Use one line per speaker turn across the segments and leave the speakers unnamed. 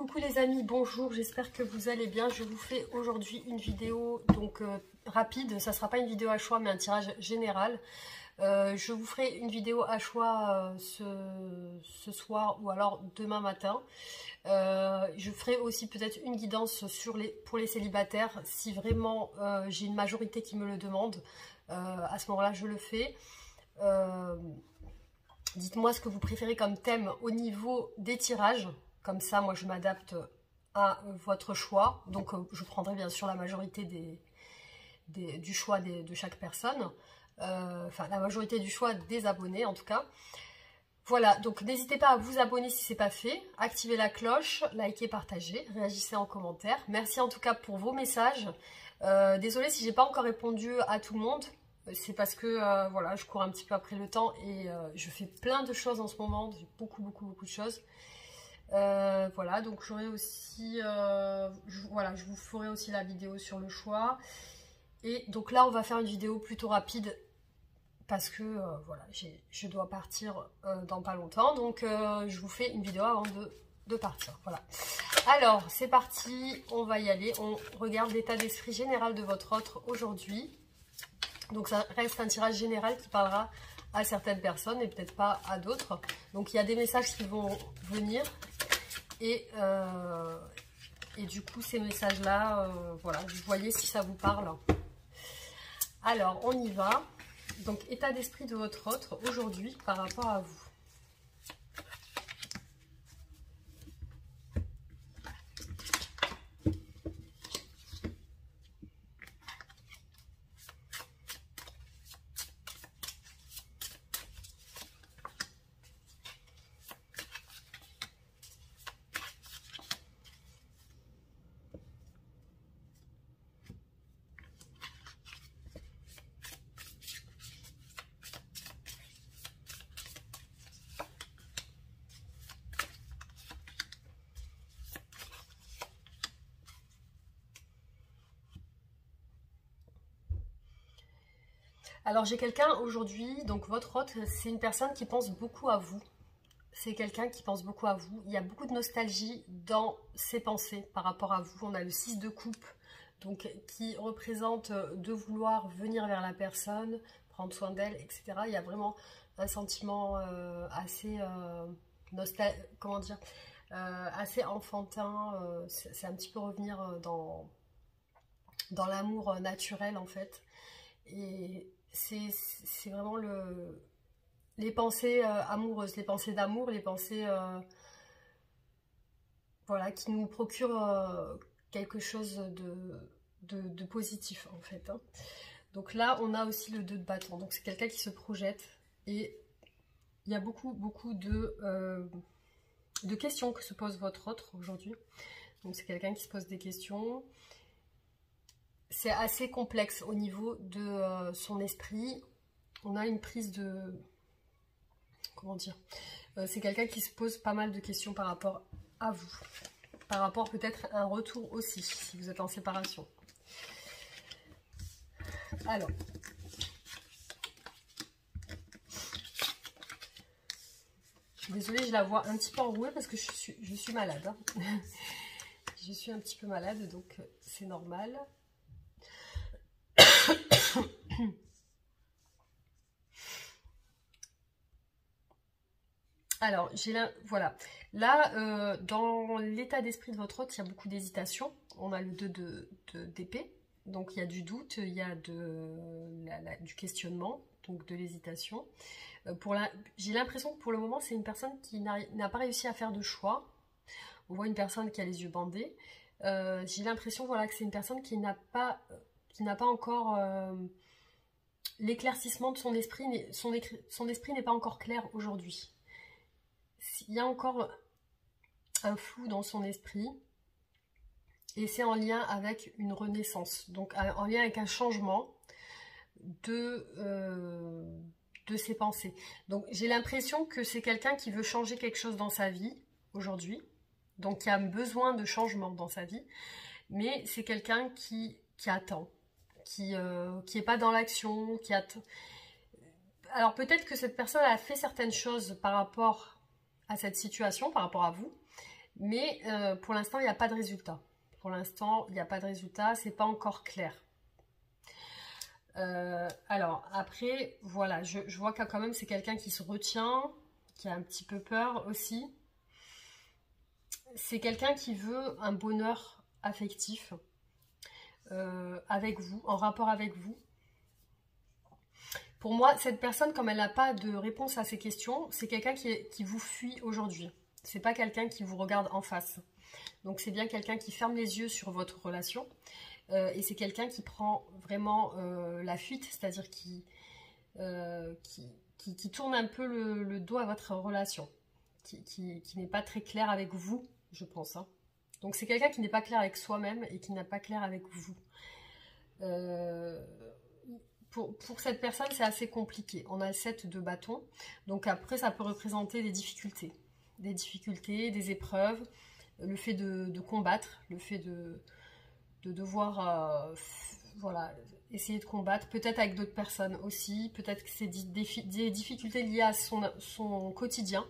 coucou les amis, bonjour, j'espère que vous allez bien. Je vous fais aujourd'hui une vidéo donc rapide, ça ne sera pas une vidéo à choix mais un tirage général. Je vous ferai une vidéo à choix ce soir ou alors demain matin. Je ferai aussi peut-être une guidance pour les célibataires si vraiment j'ai une majorité qui me le demande. À ce moment-là je le fais. Dites-moi ce que vous préférez comme thème au niveau des tirages. Comme ça, moi, je m'adapte à votre choix. Donc, je prendrai bien sûr la majorité du choix de chaque personne. Enfin, la majorité du choix des abonnés, en tout cas. Voilà, donc n'hésitez pas à vous abonner si ce n'est pas fait. Activez la cloche, likez, partagez, réagissez en commentaire. Merci en tout cas pour vos messages. Désolée si j'ai pas encore répondu à tout le monde. C'est parce que voilà, je cours un petit peu après le temps et je fais plein de choses en ce moment. J'ai beaucoup de choses. Voilà, donc j'aurai aussi, voilà, je vous ferai aussi la vidéo sur le choix. Et donc là, on va faire une vidéo plutôt rapide parce que voilà, je dois partir dans pas longtemps. Donc je vous fais une vidéo avant de partir. Voilà. Alors, c'est parti, on va y aller. On regarde l'état d'esprit général de votre autre aujourd'hui. Donc ça reste un tirage général qui parlera à certaines personnes et peut-être pas à d'autres. Donc il y a des messages qui vont venir. Et du coup, ces messages-là, voilà, vous voyez si ça vous parle. Alors, on y va. Donc, état d'esprit de votre autre aujourd'hui par rapport à vous. Alors j'ai quelqu'un aujourd'hui, donc votre autre, c'est une personne qui pense beaucoup à vous. C'est quelqu'un qui pense beaucoup à vous. Il y a beaucoup de nostalgie dans ses pensées par rapport à vous. On a le 6 de coupe, donc qui représente de vouloir venir vers la personne, prendre soin d'elle, etc. Il y a vraiment un sentiment assez comment dire, assez enfantin. C'est un petit peu revenir dans l'amour naturel en fait. Et c'est vraiment les pensées amoureuses, les pensées d'amour, les pensées voilà, qui nous procurent quelque chose de positif en fait. Hein. Donc là, on a aussi le 2 de bâton. Donc c'est quelqu'un qui se projette et il y a beaucoup de questions que se pose votre autre aujourd'hui. Donc c'est quelqu'un qui se pose des questions. C'est assez complexe au niveau de son esprit. On a une prise de... Comment dire, c'est quelqu'un qui se pose pas mal de questions par rapport à vous. Par rapport peut-être à un retour aussi, si vous êtes en séparation. Alors. Je suis désolée, je la vois un petit peu enrouée parce que je suis malade. Hein. Je suis un petit peu malade, donc c'est normal. Alors, voilà. Là, dans l'état d'esprit de votre autre, il y a beaucoup d'hésitation. On a le 2 d'épée. Donc, il y a du doute, il y a du questionnement, donc de l'hésitation. J'ai l'impression que pour le moment, c'est une personne qui n'a pas réussi à faire de choix. On voit une personne qui a les yeux bandés. J'ai l'impression voilà, que c'est une personne qui n'a pas encore... l'éclaircissement de son esprit, son esprit n'est pas encore clair aujourd'hui. Il y a encore un flou dans son esprit et c'est en lien avec une renaissance, donc en lien avec un changement de ses pensées. Donc j'ai l'impression que c'est quelqu'un qui veut changer quelque chose dans sa vie aujourd'hui, donc qui a besoin de changement dans sa vie, mais c'est quelqu'un qui attend. Qui est pas dans l'action, qui attend. Alors peut-être que cette personne a fait certaines choses par rapport à cette situation, par rapport à vous, Mais pour l'instant, il n'y a pas de résultat. Pour l'instant, il n'y a pas de résultat, c'est pas encore clair. Alors, après, voilà, je vois que quand même, c'est quelqu'un qui se retient, qui a un petit peu peur aussi. C'est quelqu'un qui veut un bonheur affectif avec vous, en rapport avec vous. Pour moi, cette personne, comme elle n'a pas de réponse à ces questions, c'est quelqu'un qui vous fuit aujourd'hui. C'est pas quelqu'un qui vous regarde en face. Donc c'est bien quelqu'un qui ferme les yeux sur votre relation. Et c'est quelqu'un qui prend vraiment la fuite, c'est-à-dire qui tourne un peu le dos à votre relation. Qui n'est pas très clair avec vous, je pense. Hein. Donc c'est quelqu'un qui n'est pas clair avec soi-même et qui n'est pas clair avec vous. Pour cette personne, c'est assez compliqué. On a le 7 de bâton. Donc après, ça peut représenter des difficultés. Des épreuves, le fait de combattre, le fait de devoir voilà, essayer de combattre, peut-être avec d'autres personnes aussi, peut-être que c'est des difficultés liées à son quotidien,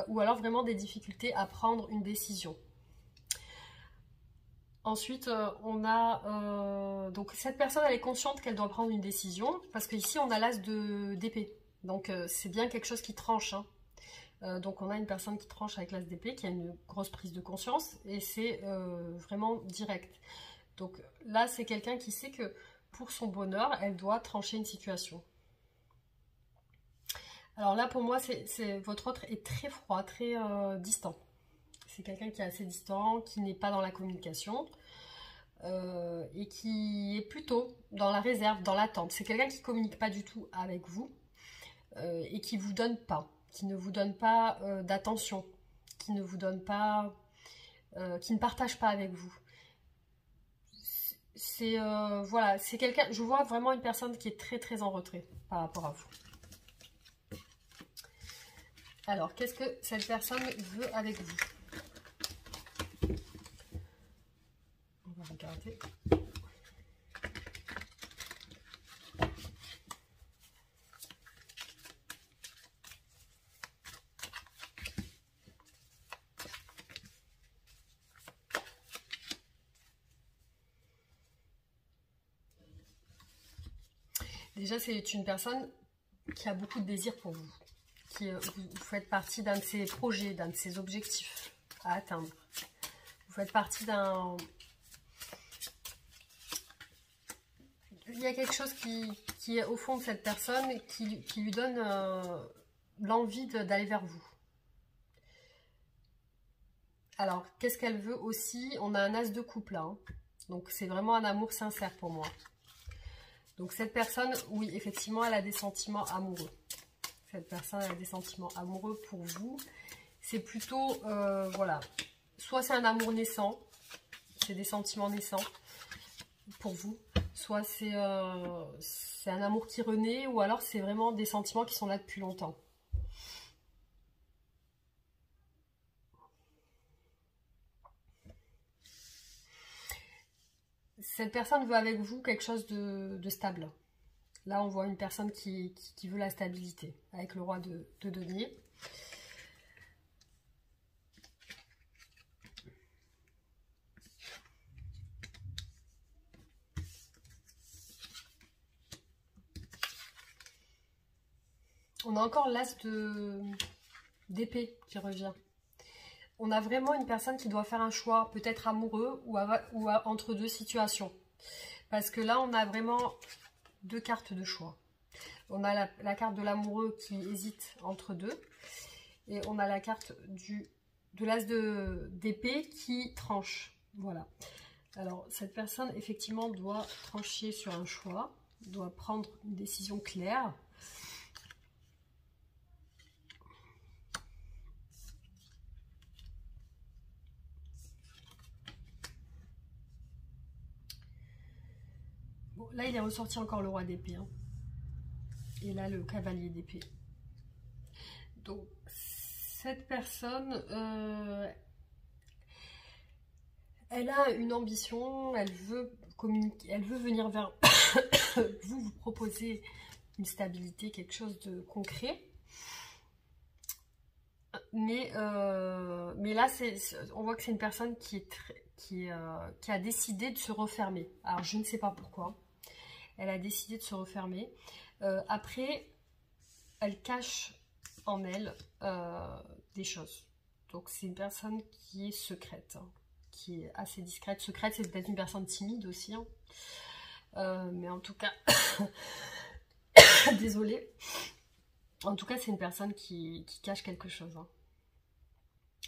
ou alors vraiment des difficultés à prendre une décision. Ensuite, on a... donc cette personne, elle est consciente qu'elle doit prendre une décision, parce qu'ici, on a l'as d'épée. Donc, c'est bien quelque chose qui tranche. Hein. Donc, on a une personne qui tranche avec l'as d'épée, qui a une grosse prise de conscience, et c'est vraiment direct. Donc là, c'est quelqu'un qui sait que pour son bonheur, elle doit trancher une situation. Alors là, pour moi, votre autre est très froid, très distant. C'est quelqu'un qui est assez distant, qui n'est pas dans la communication et qui est plutôt dans la réserve, dans l'attente. C'est quelqu'un qui ne communique pas du tout avec vous et qui vous donne pas, qui ne vous donne pas d'attention, qui ne vous donne pas, qui ne partage pas avec vous. C'est voilà, c'est quelqu'un, je vois vraiment une personne qui est très très en retrait par rapport à vous. Alors, qu'est-ce que cette personne veut avec vous? On va regarder. Déjà, c'est une personne qui a beaucoup de désir pour vous. Vous faites partie d'un de ses projets, d'un de ses objectifs à atteindre. Vous faites partie d'un... Il y a quelque chose qui est au fond de cette personne qui lui donne l'envie d'aller vers vous. Alors, qu'est-ce qu'elle veut aussi? On a un as de coupe là. Hein. Donc, c'est vraiment un amour sincère pour moi. Donc, cette personne, oui, effectivement, elle a des sentiments amoureux. Cette personne a des sentiments amoureux pour vous. C'est plutôt, voilà, soit c'est un amour naissant, c'est des sentiments naissants pour vous, soit c'est un amour qui renaît, ou alors c'est vraiment des sentiments qui sont là depuis longtemps. Cette personne veut avec vous quelque chose de stable. Là, on voit une personne qui veut la stabilité, avec le roi de denier. On a encore l'as d'épée qui revient. On a vraiment une personne qui doit faire un choix, peut-être amoureux ou entre deux situations. Parce que là, on a vraiment deux cartes de choix. On a la carte de l'amoureux qui hésite entre deux. Et on a la carte de l'as d'épée qui tranche. Voilà. Alors, cette personne, effectivement, doit trancher sur un choix, doit prendre une décision claire. Bon, là, il est ressorti encore le roi d'épée. Hein. Et là, le cavalier d'épée. Donc, cette personne, elle a une ambition, elle veut communiquer, elle veut venir vers vous proposer une stabilité, quelque chose de concret. Mais là, on voit que c'est une personne qui a décidé de se refermer. Alors, je ne sais pas pourquoi. Elle a décidé de se refermer. Après, elle cache en elle des choses. Donc, c'est une personne qui est secrète, hein, qui est assez discrète. Secrète, c'est peut-être une personne timide aussi. Hein. Mais en tout cas, désolée. En tout cas, c'est une personne qui cache quelque chose. Hein.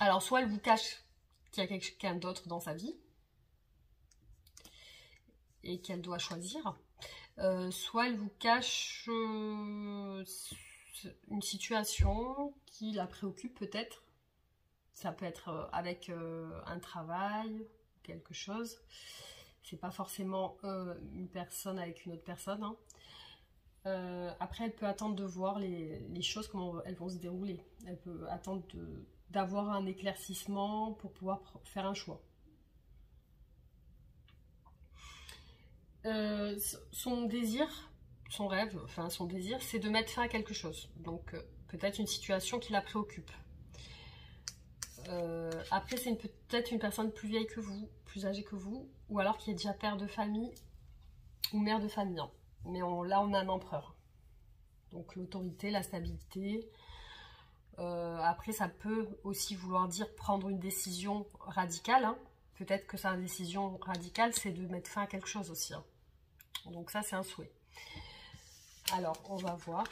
Alors, soit elle vous cache qu'il y a quelqu'un d'autre dans sa vie et qu'elle doit choisir, soit elle vous cache une situation qui la préoccupe peut-être. Ça peut être avec un travail, quelque chose. C'est pas forcément une personne avec une autre personne. Hein. Après, elle peut attendre de voir les choses, comment elles vont se dérouler. Elle peut attendre d'avoir un éclaircissement pour pouvoir faire un choix. Son désir, son rêve, enfin son désir, c'est de mettre fin à quelque chose. Donc, peut-être une situation qui la préoccupe. Après, c'est peut-être une personne plus vieille que vous, plus âgée que vous, ou alors qui est déjà père de famille ou mère de famille. Hein. Mais là, on a un empereur. Donc l'autorité, la stabilité. Après, ça peut aussi vouloir dire prendre une décision radicale. Hein. Peut-être que sa décision radicale, c'est de mettre fin à quelque chose aussi. Hein. Donc ça, c'est un souhait. Alors, on va voir.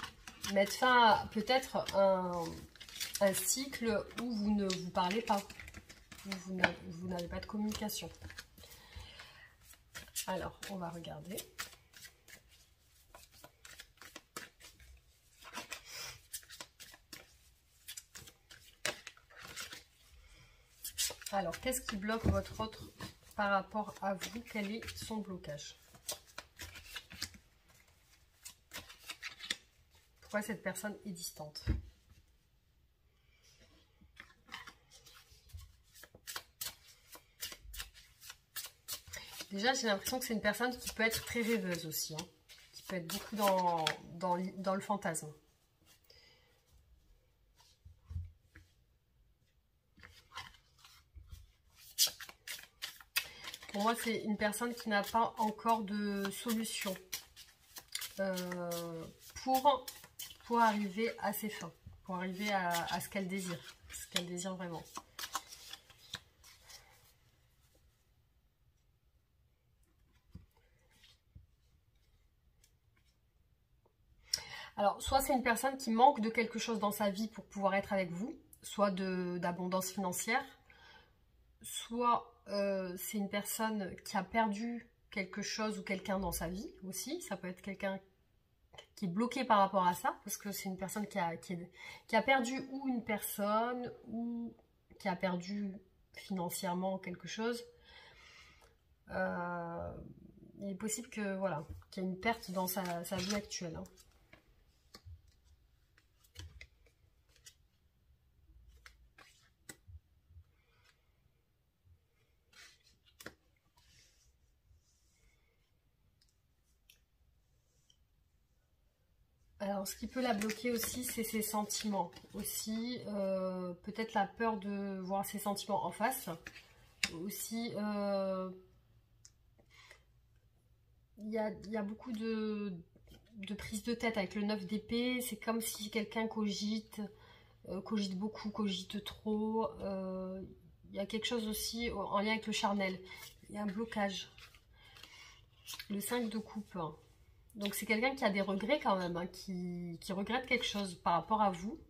Mettre fin à peut-être un cycle où vous ne vous parlez pas. Où vous n'avez pas de communication. Alors, on va regarder. Alors, qu'est-ce qui bloque votre autre par rapport à vous? Quel est son blocage? Pourquoi cette personne est distante? Déjà, j'ai l'impression que c'est une personne qui peut être très rêveuse aussi. Hein, qui peut être beaucoup dans le fantasme. Pour moi, c'est une personne qui n'a pas encore de solution pour arriver à ses fins, pour arriver à ce qu'elle désire vraiment. Alors, soit c'est une personne qui manque de quelque chose dans sa vie pour pouvoir être avec vous, soit d'abondance financière, soit c'est une personne qui a perdu quelque chose ou quelqu'un dans sa vie aussi. Ça peut être quelqu'un qui est bloqué par rapport à ça, parce que c'est une personne qui a perdu ou une personne, ou qui a perdu financièrement quelque chose. Il est possible que voilà, qu'il y ait une perte dans sa vie actuelle. Hein. Alors, ce qui peut la bloquer aussi, c'est ses sentiments. Aussi, peut-être la peur de voir ses sentiments en face. Aussi, il y a beaucoup de prise de tête avec le 9 d'épée. C'est comme si quelqu'un cogite beaucoup, cogite trop. Il y a quelque chose aussi en lien avec le charnel. Il y a un blocage. Le 5 de coupe. Donc c'est quelqu'un qui a des regrets quand même, hein, qui regrette quelque chose par rapport à vous.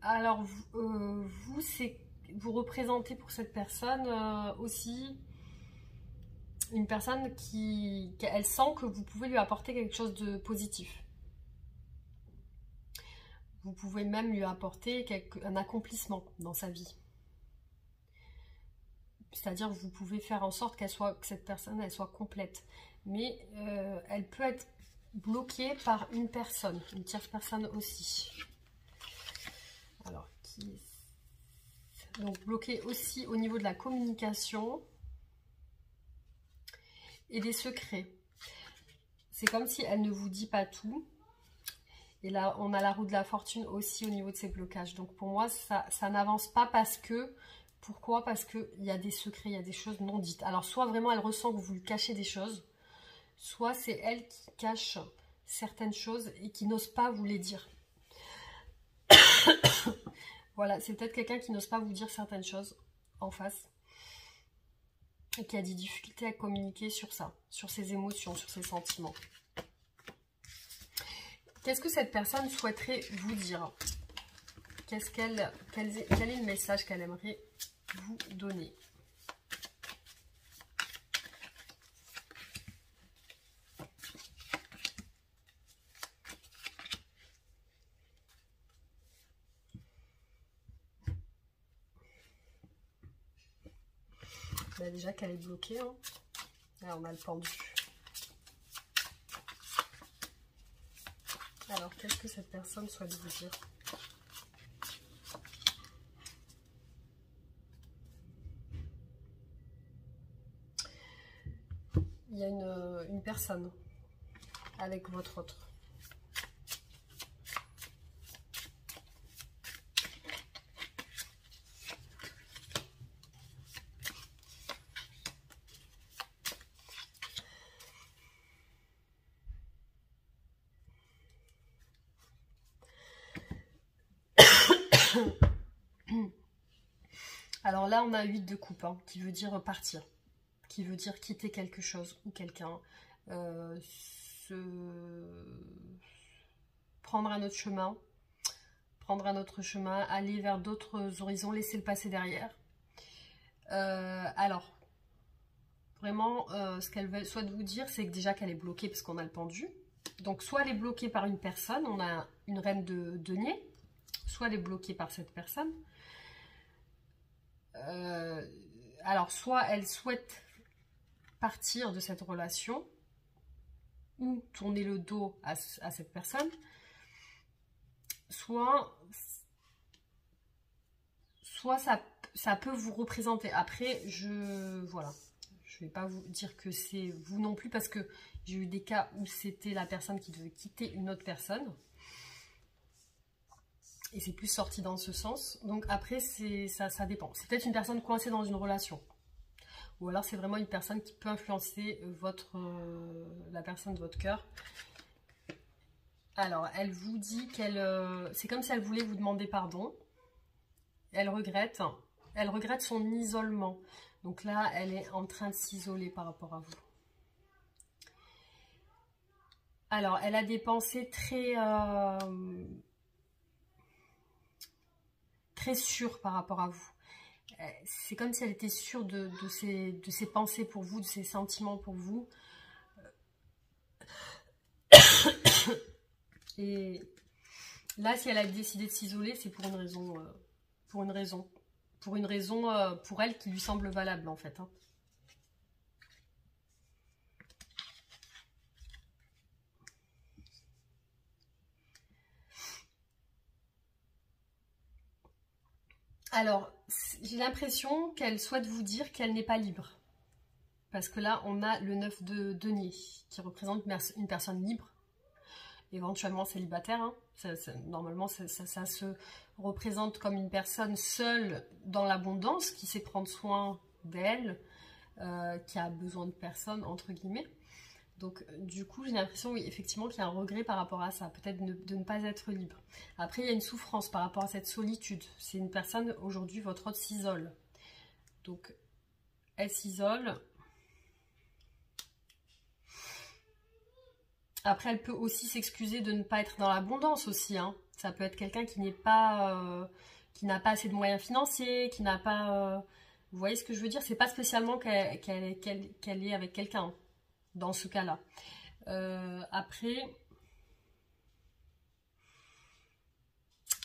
Alors vous représentez pour cette personne aussi une personne elle sent que vous pouvez lui apporter quelque chose de positif. Vous pouvez même lui apporter un accomplissement dans sa vie. C'est-à-dire que vous pouvez faire en sorte que cette personne elle soit complète. Mais elle peut être bloquée par une personne, une tierce personne aussi. Alors, donc bloquée aussi au niveau de la communication et des secrets. C'est comme si elle ne vous dit pas tout. Et là, on a la roue de la fortune aussi au niveau de ces blocages. Donc pour moi, ça n'avance pas parce que... Pourquoi? Parce qu'il y a des secrets, il y a des choses non dites. Alors soit vraiment elle ressent que vous lui cachez des choses, soit c'est elle qui cache certaines choses et qui n'ose pas vous les dire. Voilà, c'est peut-être quelqu'un qui n'ose pas vous dire certaines choses en face et qui a des difficultés à communiquer sur ça, sur ses émotions, sur ses sentiments. Qu'est-ce que cette personne souhaiterait vous dire? Quel est le message qu'elle aimerait vous donner? Bah déjà qu'elle est bloquée, hein. Là, on a le pendu. Alors, qu'est-ce que cette personne souhaite vous dire? Il y a une personne avec votre autre. Alors là, on a 8 de coupe, hein, qui veut dire partir, qui veut dire quitter quelque chose ou quelqu'un, prendre un autre chemin, aller vers d'autres horizons, laisser le passé derrière. Alors, vraiment, ce qu'elle souhaite vous dire, c'est que déjà qu'elle est bloquée parce qu'on a le pendu. Donc, soit elle est bloquée par une personne, on a une reine de denier, soit elle est bloquée par cette personne. Alors, soit elle souhaite partir de cette relation ou tourner le dos à cette personne, soit ça peut vous représenter. Après, voilà, je vais pas vous dire que c'est vous non plus, parce que j'ai eu des cas où c'était la personne qui devait quitter une autre personne. Et c'est plus sorti dans ce sens. Donc après, ça dépend. C'est peut-être une personne coincée dans une relation. Ou alors c'est vraiment une personne qui peut influencer la personne de votre cœur. Alors, elle vous dit qu'elle... c'est comme si elle voulait vous demander pardon. Elle regrette son isolement. Donc là, elle est en train de s'isoler par rapport à vous. Alors, elle a des pensées très sûres par rapport à vous. C'est comme si elle était sûre de ses pensées pour vous, de ses sentiments pour vous. Et là, si elle a décidé de s'isoler, c'est pour une raison. Pour elle qui lui semble valable, en fait. Hein. Alors, j'ai l'impression qu'elle souhaite vous dire qu'elle n'est pas libre. Parce que là, on a le 9 de denier, qui représente une personne libre, éventuellement célibataire. Hein. Normalement, ça se représente comme une personne seule dans l'abondance, qui sait prendre soin d'elle, qui a besoin de personne, entre guillemets. Donc, du coup, j'ai l'impression, oui, effectivement, qu'il y a un regret par rapport à ça, peut-être de ne pas être libre. Après, il y a une souffrance par rapport à cette solitude. C'est une personne, aujourd'hui, votre autre s'isole. Donc, elle s'isole. Après, elle peut aussi s'excuser de ne pas être dans l'abondance aussi. Hein. Ça peut être quelqu'un qui n'a pas assez de moyens financiers, qui n'a pas... vous voyez ce que je veux dire? C'est pas spécialement qu'elle est avec quelqu'un dans ce cas-là. Après...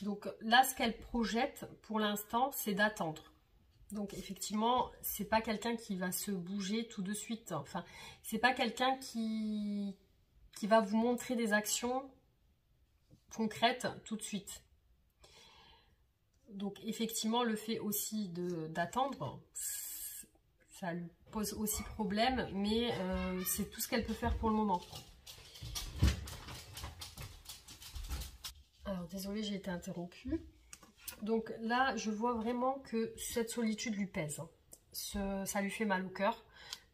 Donc là, ce qu'elle projette pour l'instant, c'est d'attendre. Donc effectivement, c'est pas quelqu'un qui va se bouger tout de suite. Enfin, c'est pas quelqu'un qui va vous montrer des actions concrètes tout de suite. Donc effectivement, le fait aussi d'attendre, ça lui pose aussi problème, mais c'est tout ce qu'elle peut faire pour le moment. Alors, désolée, j'ai été interrompue. Donc là, je vois vraiment que cette solitude lui pèse. Ça lui fait mal au cœur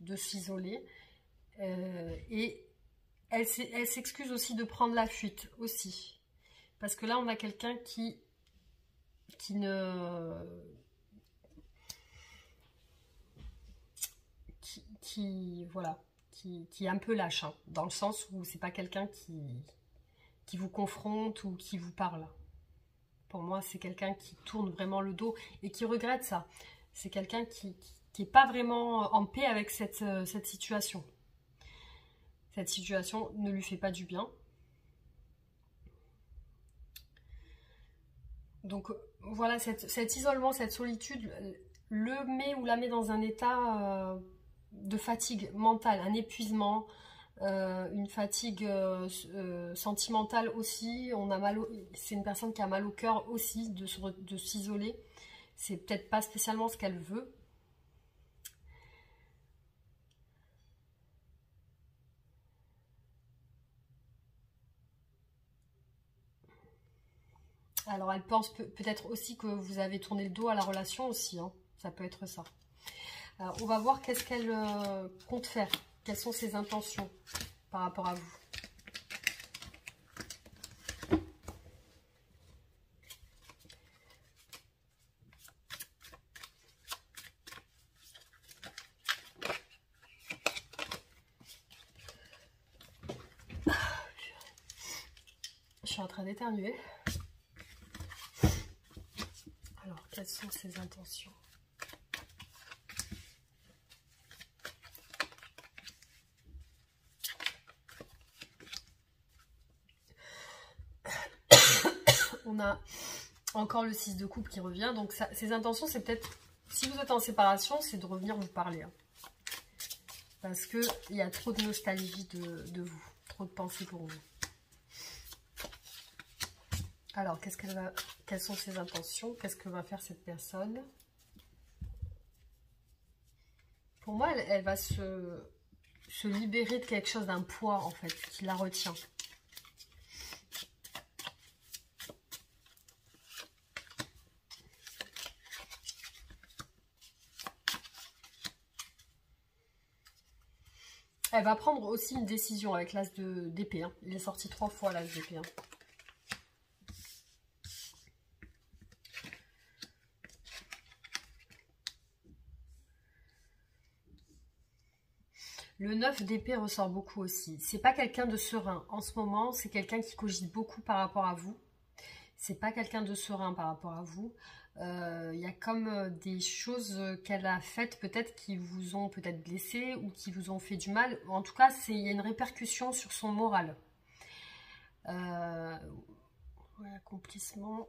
de s'isoler. Et elle s'excuse aussi de prendre la fuite aussi. Parce que là, on a quelqu'un qui ne... voilà, qui est un peu lâche, hein, dans le sens où c'est pas quelqu'un qui vous confronte ou qui vous parle. Pour moi, c'est quelqu'un qui tourne vraiment le dos et qui regrette ça. C'est quelqu'un qui n'est pas vraiment en paix avec cette situation. Cette situation ne lui fait pas du bien. Donc voilà, cet isolement, cette solitude le met ou la met dans un état de fatigue mentale, un épuisement, une fatigue sentimentale aussi. C'est une personne qui a mal au cœur aussi de s'isoler. C'est peut-être pas spécialement ce qu'elle veut. Alors elle pense peut-être aussi que vous avez tourné le dos à la relation aussi, hein. Ça peut être ça. Alors on va voir qu'est-ce qu'elle compte faire. Quelles sont ses intentions par rapport à vous. Je suis en train d'éternuer. Alors, quelles sont ses intentions? On a encore le 6 de coupe qui revient. Donc, ses intentions, c'est peut-être, si vous êtes en séparation, c'est de revenir vous parler. Hein. Parce qu'il y a trop de nostalgie de vous. Trop de pensées pour vous. Alors, quelles sont ses intentions? Qu'est-ce que va faire cette personne? Pour moi, elle va se libérer de quelque chose, d'un poids, en fait, qui la retient. Elle va prendre aussi une décision avec l'as d'épée. Hein. Il est sorti 3 fois l'as d'épée. Hein. Le 9 d'épée ressort beaucoup aussi. C'est pas quelqu'un de serein. En ce moment, c'est quelqu'un qui cogite beaucoup par rapport à vous. C'est pas quelqu'un de serein par rapport à vous. Il y a comme des choses qu'elle a faites peut-être qui vous ont peut-être blessé ou qui vous ont fait du mal. En tout cas, il y a une répercussion sur son moral. Ouais, accomplissement.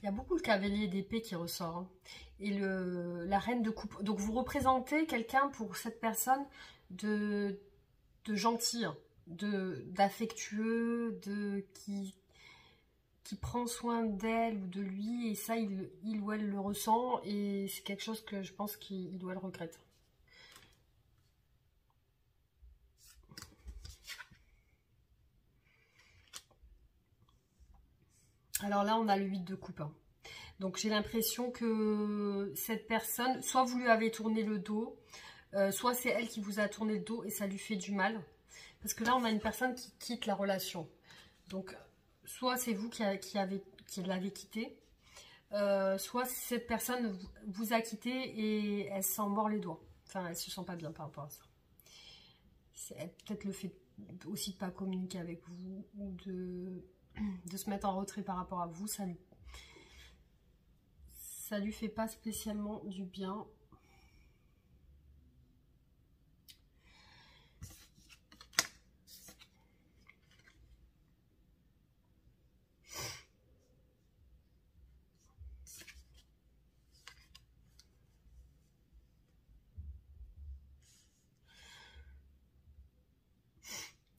Il y a beaucoup le cavalier d'épée qui ressort. Hein. Et la reine de coupe. Donc vous représentez quelqu'un pour cette personne de gentil, hein, d'affectueux, qui prend soin d'elle ou de lui. Et ça, il ou elle le ressent. Et c'est quelque chose que je pense qu'il ou elle regrette. Alors là, on a le 8 de coupe. Hein. Donc j'ai l'impression que cette personne, soit vous lui avez tourné le dos, soit c'est elle qui vous a tourné le dos et ça lui fait du mal. Parce que là, on a une personne qui quitte la relation. Donc, soit c'est vous qui l'avez quitté, soit cette personne vous a quitté et elle s'en mord les doigts. Enfin, elle se sent pas bien par rapport à ça. C'est peut-être le fait aussi de ne pas communiquer avec vous ou de se mettre en retrait par rapport à vous, ça lui fait pas spécialement du bien.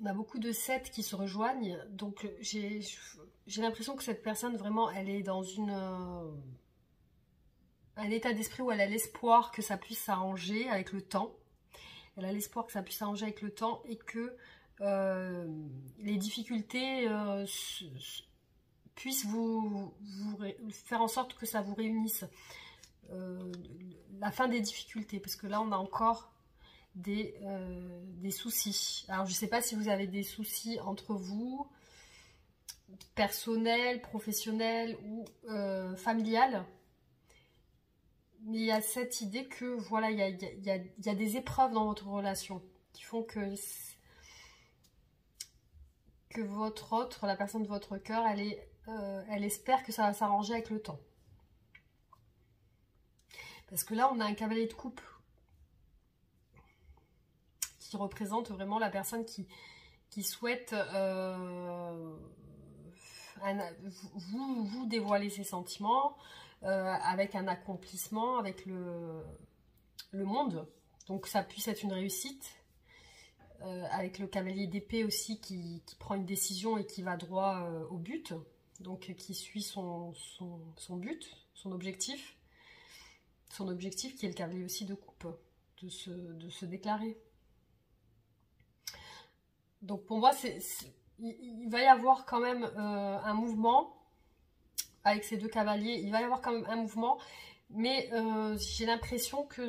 On a beaucoup de 7 qui se rejoignent. Donc j'ai l'impression que cette personne, vraiment, elle est dans un état d'esprit où elle a l'espoir que ça puisse s'arranger avec le temps. Elle a l'espoir que ça puisse s'arranger avec le temps et que les difficultés puissent vous faire en sorte que ça vous réunisse. La fin des difficultés, parce que là on a encore des soucis. Alors je ne sais pas si vous avez des soucis entre vous, personnels, professionnels ou familial, mais il y a cette idée que voilà, il y a des épreuves dans votre relation qui font que votre autre, la personne de votre cœur, elle espère que ça va s'arranger avec le temps. Parce que là, on a un cavalier de coupe qui représente vraiment la personne qui souhaite vous dévoiler ses sentiments avec un accomplissement, avec le monde. Donc ça puisse être une réussite. Avec le cavalier d'épée aussi qui prend une décision et qui va droit au but. Donc qui suit son but, son objectif. Son objectif qui est le cavalier aussi de coupe, de se déclarer. Donc pour moi, il va y avoir quand même un mouvement avec ces deux cavaliers. Il va y avoir quand même un mouvement, mais j'ai l'impression que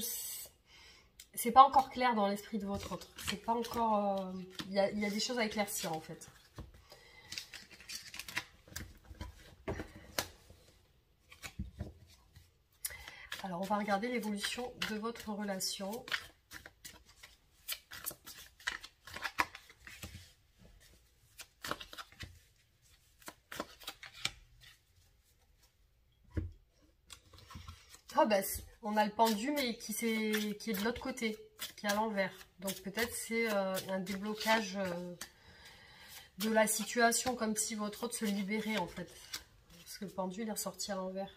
c'est pas encore clair dans l'esprit de votre autre. C'est pas encore... il y a des choses à éclaircir en fait. Alors, on va regarder l'évolution de votre relation. Oh, bah, on a le pendu, mais qui est de l'autre côté, qui est à l'envers. Donc, peut-être c'est un déblocage de la situation, comme si votre autre se libérait, en fait. Parce que le pendu, il est ressorti à l'envers.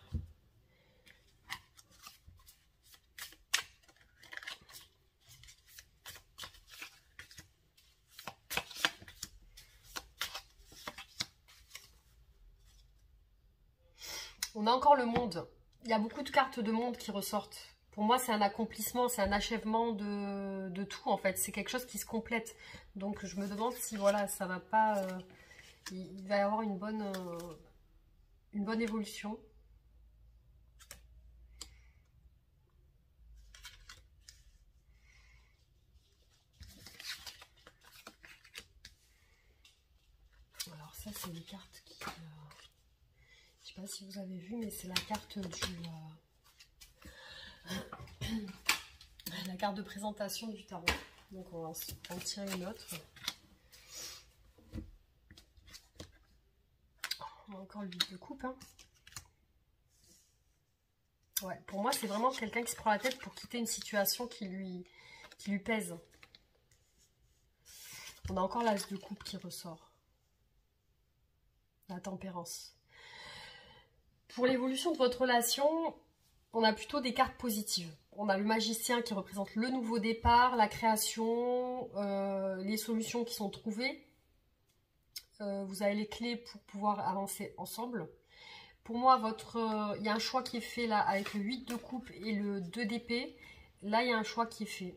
On a encore le monde. Il y a beaucoup de cartes de monde qui ressortent. Pour moi, c'est un accomplissement, c'est un achèvement de tout, en fait. C'est quelque chose qui se complète. Donc, je me demande si, voilà, ça va pas... il va y avoir une bonne évolution. Alors, ça, c'est une carte qui... je sais pas si vous avez vu, mais c'est la carte la carte de présentation du tarot. Donc on va en tirer une autre. On a encore le 8 de coupe. Hein. Ouais, pour moi, c'est vraiment quelqu'un qui se prend la tête pour quitter une situation qui lui pèse. On a encore l'as de coupe qui ressort. La tempérance. Pour l'évolution de votre relation, on a plutôt des cartes positives. On a le magicien qui représente le nouveau départ, la création, les solutions qui sont trouvées. Vous avez les clés pour pouvoir avancer ensemble. Pour moi, il y a un choix qui est fait là avec le 8 de coupe et le 2 d'épée. Là, il y a un choix qui est fait.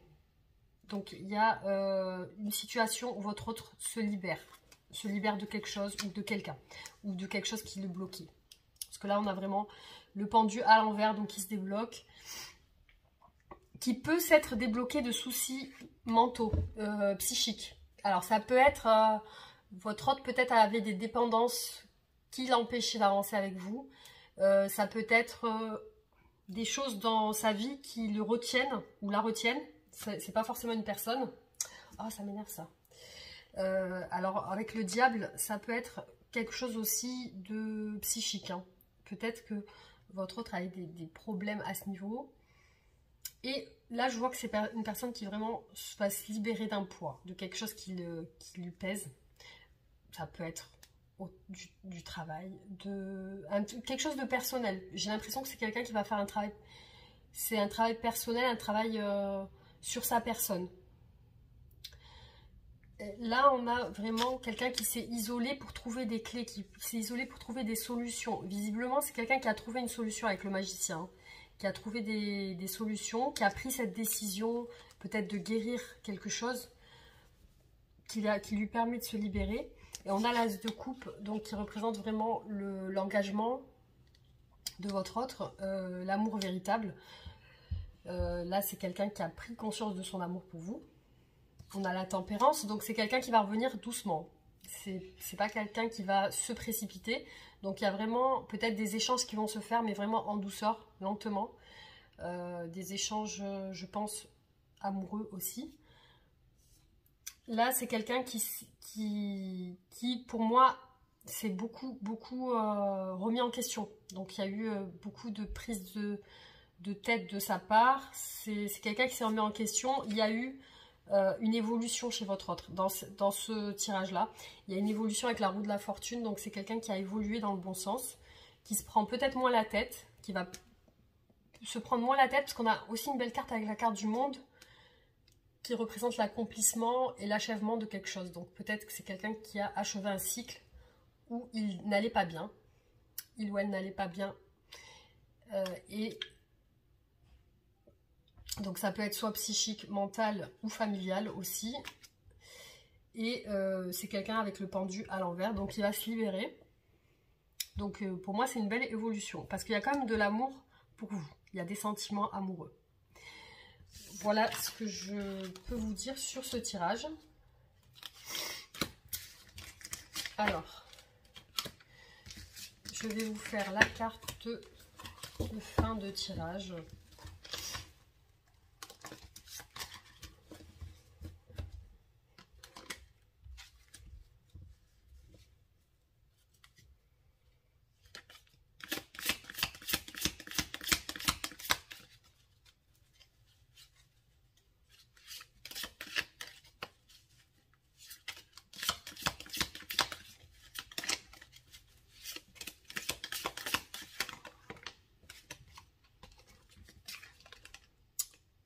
Donc, il y a une situation où votre autre se libère de quelque chose ou de quelqu'un, ou de quelque chose qui le bloquait. Parce que là, on a vraiment le pendu à l'envers, donc il se débloque. Qui peut s'être débloqué de soucis mentaux, psychiques. Alors, ça peut être... votre autre, peut-être, avait des dépendances qui l'empêchaient d'avancer avec vous. Ça peut être des choses dans sa vie qui le retiennent ou la retiennent. C'est pas forcément une personne. Oh, ça m'énerve, ça. Alors, avec le diable, ça peut être quelque chose aussi de psychique. Hein. Peut-être que votre autre a eu des problèmes à ce niveau. Et là, je vois que c'est une personne qui vraiment va se libérer d'un poids, de quelque chose qui lui pèse. Ça peut être du travail, quelque chose de personnel. J'ai l'impression que c'est quelqu'un qui va faire un travail. C'est un travail personnel, un travail sur sa personne. Là, on a vraiment quelqu'un qui s'est isolé pour trouver des clés, qui s'est isolé pour trouver des solutions. Visiblement, c'est quelqu'un qui a trouvé une solution avec le magicien, hein, qui a trouvé des solutions, qui a pris cette décision peut-être de guérir quelque chose qui lui permet de se libérer. Et on a l'as de coupe, donc qui représente vraiment l'engagement de votre autre, l'amour véritable. Là, c'est quelqu'un qui a pris conscience de son amour pour vous. On a la tempérance, donc c'est quelqu'un qui va revenir doucement. C'est pas quelqu'un qui va se précipiter. Donc il y a vraiment peut-être des échanges qui vont se faire, mais vraiment en douceur, lentement. Des échanges, je pense, amoureux aussi. Là, c'est quelqu'un qui, pour moi, s'est beaucoup remis en question. Donc il y a eu beaucoup de prises de tête de sa part. C'est quelqu'un qui s'est remis en question. Il y a eu une évolution chez votre autre dans ce tirage là. Il y a une évolution avec la roue de la fortune, donc c'est quelqu'un qui a évolué dans le bon sens, qui se prend peut-être moins la tête, qui va se prendre moins la tête, parce qu'on a aussi une belle carte avec la carte du monde qui représente l'accomplissement et l'achèvement de quelque chose. Donc peut-être que c'est quelqu'un qui a achevé un cycle où il n'allait pas bien, il ou elle n'allait pas bien, et donc ça peut être soit psychique, mental ou familial aussi. Et c'est quelqu'un avec le pendu à l'envers, donc il va se libérer. Donc pour moi c'est une belle évolution, parce qu'il y a quand même de l'amour pour vous. Il y a des sentiments amoureux. Voilà ce que je peux vous dire sur ce tirage. Alors, je vais vous faire la carte de fin de tirage.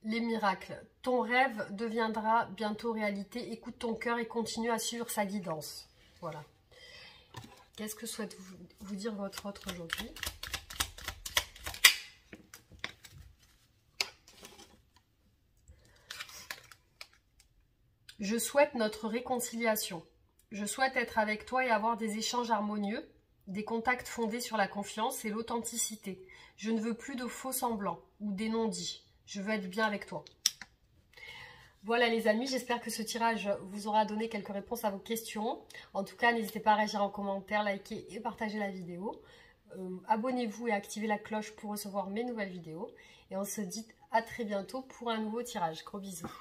Les miracles. Ton rêve deviendra bientôt réalité. Écoute ton cœur et continue à suivre sa guidance. Voilà. Qu'est-ce que souhaite vous dire votre autre aujourd'hui? Je souhaite notre réconciliation. Je souhaite être avec toi et avoir des échanges harmonieux, des contacts fondés sur la confiance et l'authenticité. Je ne veux plus de faux semblants ou des non-dits. Je veux être bien avec toi. Voilà les amis, j'espère que ce tirage vous aura donné quelques réponses à vos questions. En tout cas, n'hésitez pas à réagir en commentaire, liker et partager la vidéo. Abonnez-vous et activez la cloche pour recevoir mes nouvelles vidéos. Et on se dit à très bientôt pour un nouveau tirage. Gros bisous.